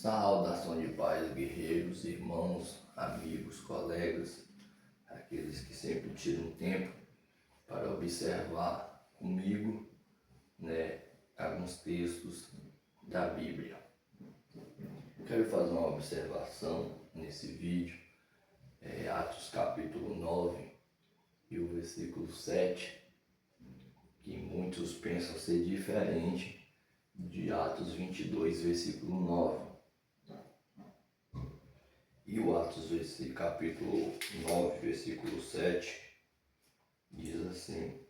Saudação de paz, guerreiros, irmãos, amigos, colegas, aqueles que sempre tiram tempo para observar comigo, alguns textos da Bíblia. Quero fazer uma observação nesse vídeo, Atos capítulo 9 e o versículo 7, que muitos pensam ser diferente de Atos 22, versículo 9. E o Atos capítulo 9, versículo 7, diz assim: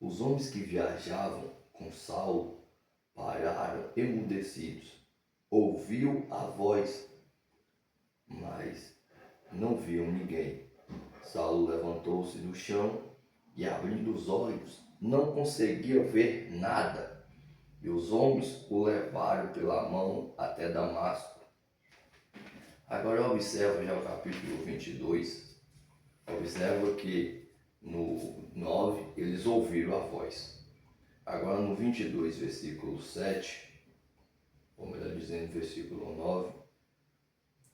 os homens que viajavam com Saulo pararam emudecidos, ouviu a voz, mas não viam ninguém. Saulo levantou-se do chão e, abrindo os olhos, não conseguia ver nada. E os homens o levaram pela mão até Damasco. Agora observa já o capítulo 22, observa que no 9 eles ouviram a voz. Agora no 22, versículo 7, ou melhor dizendo, versículo 9,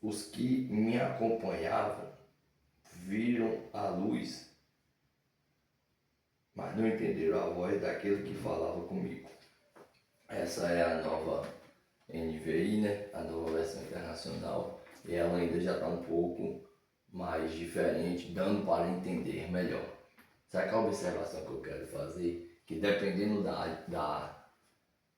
os que me acompanhavam viram a luz, mas não entenderam a voz daquele que falava comigo. Essa é a nova NVI, a nova versão internacional. E ela ainda já está um pouco mais diferente, dando para entender melhor. Sabe que a observação que eu quero fazer? Que dependendo da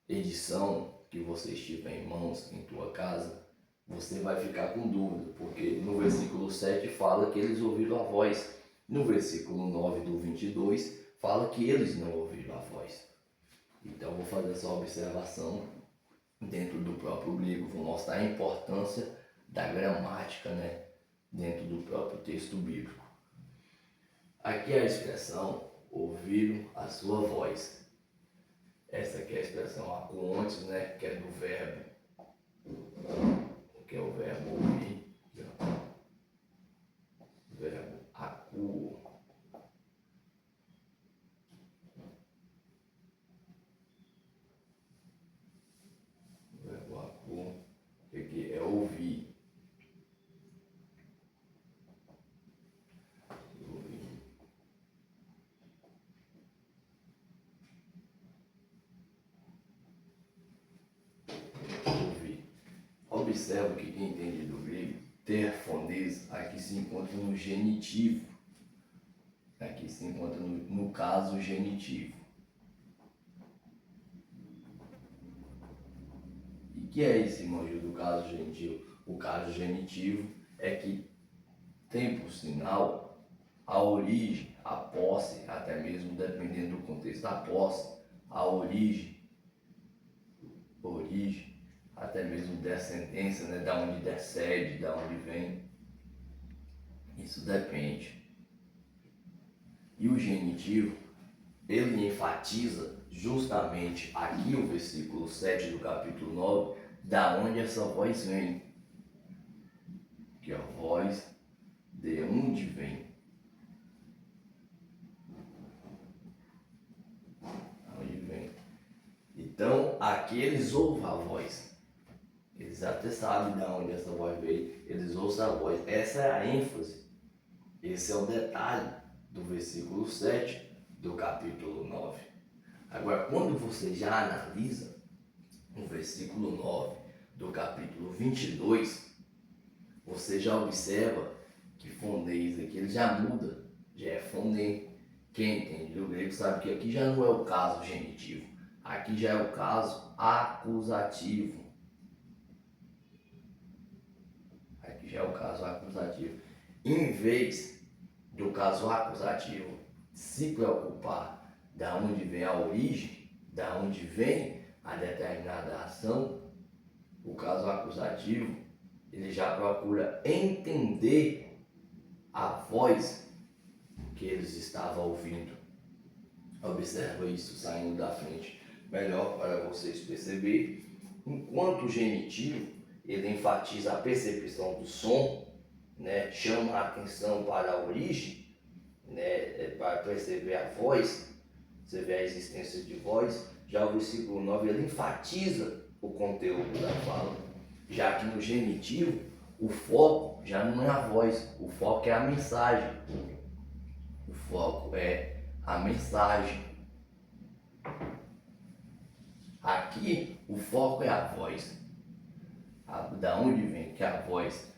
edição que você estiver em mãos, em tua casa, você vai ficar com dúvida, porque no versículo 7 fala que eles ouviram a voz. No versículo 9 do 22 fala que eles não ouviram a voz. Então eu vou fazer essa observação dentro do próprio livro, vou mostrar a importância da gramática, dentro do próprio texto bíblico. Aqui é a expressão ouviram a sua voz. Essa aqui é a expressão acuontes, que é do verbo, que é o verbo ouvir, o verbo acuo. O verbo acuo, que é ouvir. Observa que quem entende do grego, ter fones, aqui se encontra no genitivo. Aqui se encontra no caso genitivo. E o que é esse manjo do caso genitivo? O caso genitivo é que tem por sinal a origem, a posse, até mesmo dependendo do contexto da posse, a origem, até mesmo descendência, da onde descende, da onde vem. Isso depende. E o genitivo, ele enfatiza justamente aqui o versículo 7 do capítulo 9, da onde essa voz vem. Que é a voz de onde vem. Onde vem. Então, aqui eles ouvem a voz. Eles até sabem de onde essa voz veio, eles ouvem a voz. Essa é a ênfase, esse é o detalhe do versículo 7 do capítulo 9. Agora, quando você já analisa o versículo 9 do capítulo 22, você já observa que fonês aqui ele já muda, já é fonê. Quem entende do grego sabe que aqui já não é o caso genitivo, aqui já é o caso acusativo. Já é o caso acusativo. Em vez do caso acusativo se preocupar da onde vem a origem, da onde vem a determinada ação, o caso acusativo ele já procura entender a voz que eles estavam ouvindo. Observa isso saindo da frente melhor para vocês perceberem. Enquanto o genitivo ele enfatiza a percepção do som, chama a atenção para a origem, para perceber a voz, você vê a existência de voz. Já o versículo 9 ele enfatiza o conteúdo da fala. Já que no genitivo, o foco já não é a voz, o foco é a mensagem. O foco é a mensagem. Aqui, o foco é a voz. Da onde vem que é a voz?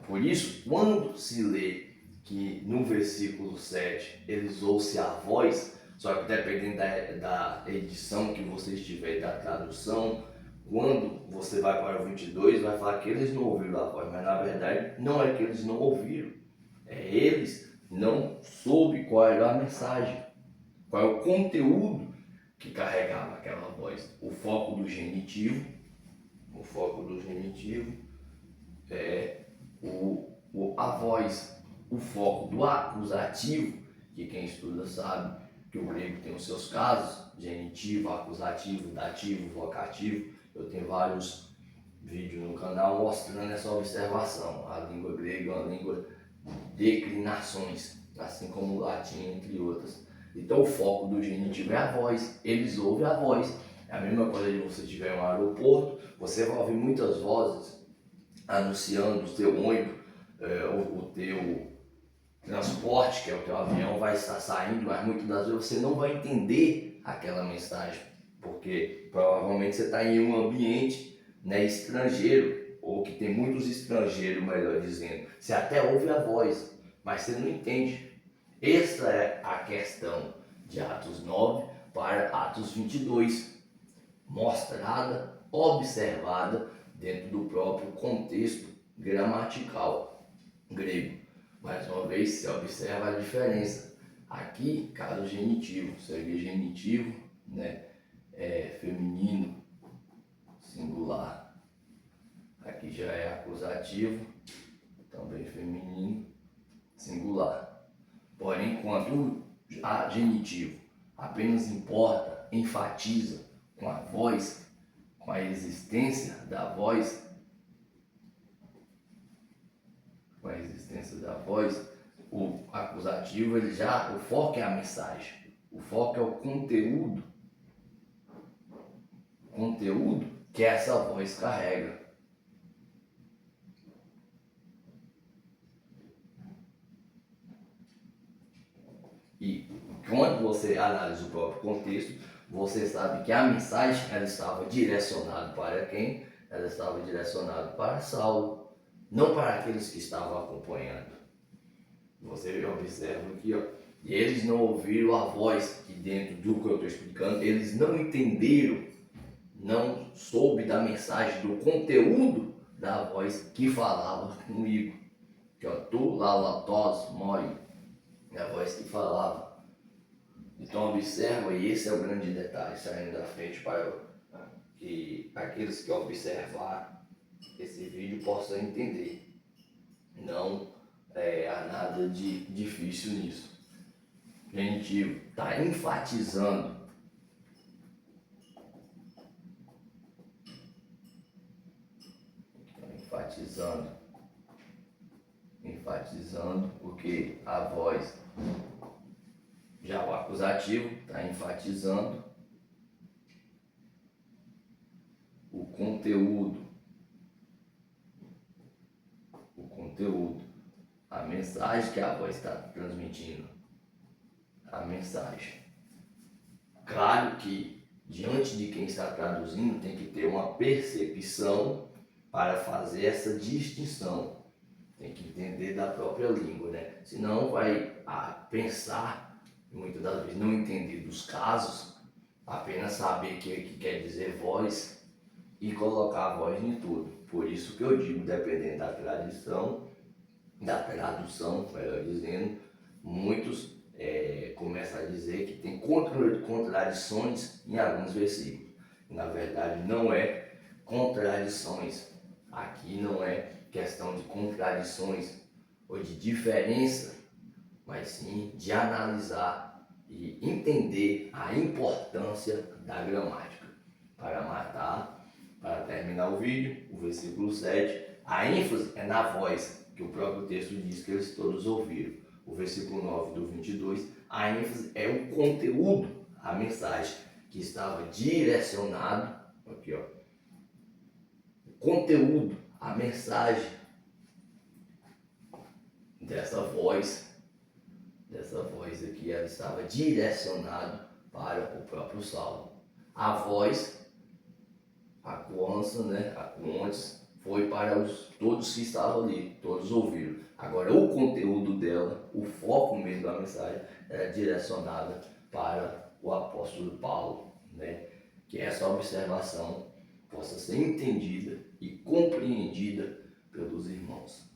Por isso, quando se lê que no versículo 7 eles ouvem a voz, só que dependendo da edição que você estiver, da tradução, quando você vai para o 22, vai falar que eles não ouviram a voz, mas na verdade não é que eles não ouviram, é eles não soube qual era a mensagem, qual é o conteúdo que carregava aquela voz. O foco do genitivo é a voz. O foco do acusativo, que quem estuda sabe que o grego tem os seus casos, genitivo, acusativo, dativo, vocativo. Eu tenho vários vídeos no canal mostrando essa observação. A língua grega é uma língua de declinações, assim como o latim, entre outras. Então o foco do genitivo é a voz, eles ouvem a voz. É a mesma coisa de você estiver em um aeroporto, você vai ouvir muitas vozes anunciando o teu ônibus, o teu transporte, que é o teu avião, vai estar saindo, mas muitas das vezes você não vai entender aquela mensagem, porque provavelmente você está em um ambiente, né, estrangeiro, ou que tem muitos estrangeiros, melhor dizendo. Você até ouve a voz, mas você não entende. Essa é a questão de Atos 9 para Atos 22, mostrada, observada dentro do próprio contexto gramatical grego. Mais uma vez, se observa a diferença. Aqui, caso genitivo, seria genitivo, né, feminino, singular. Aqui já é acusativo, também feminino, singular. Porém, enquanto a genitivo apenas importa, enfatiza com a voz, com a existência da voz, o acusativo, o foco é a mensagem, o foco é o conteúdo que essa voz carrega. E quando você analisa o próprio contexto, você sabe que a mensagem ela estava direcionada para quem? Ela estava direcionada para Saulo, não para aqueles que estavam acompanhando. Você observa aqui, ó, e eles não ouviram a voz, que dentro do que eu estou explicando, eles não entenderam, não soube da mensagem, do conteúdo da voz que falava comigo. Que ó, tu, lalatos, moi, é a voz que falava. Então observa, e esse é o grande detalhe, saindo da frente para que aqueles que observaram esse vídeo possam entender. Não há nada de difícil nisso. Genitivo está enfatizando. Enfatizando porque a voz. Já o acusativo está enfatizando o conteúdo, a mensagem que a voz está transmitindo, a mensagem. Claro que diante de quem está traduzindo tem que ter uma percepção para fazer essa distinção. Tem que entender da própria língua, né? Senão vai pensar, muitas das vezes não entender dos casos, apenas saber que quer dizer voz e colocar a voz em tudo. Por isso que eu digo, dependendo da tradição, da tradução, melhor dizendo, muitos começam a dizer que tem contradições em alguns versículos. Na verdade, não é contradições. Aqui não é questão de contradições ou de diferença, mas sim de analisar e entender a importância da gramática. Para terminar o vídeo, o versículo 7, a ênfase é na voz, que o próprio texto diz que eles todos ouviram. O versículo 9 do 22, a ênfase é o conteúdo, a mensagem que estava direcionado, aqui ó, conteúdo, a mensagem dessa voz aqui, ela estava direcionada para o próprio Saulo. A voz, a coança, né, a contes, foi para todos que estavam ali, todos ouviram. Agora o conteúdo dela, o foco mesmo da mensagem, era direcionada para o apóstolo Paulo, né? Que essa observação possa ser entendida e compreendida pelos irmãos.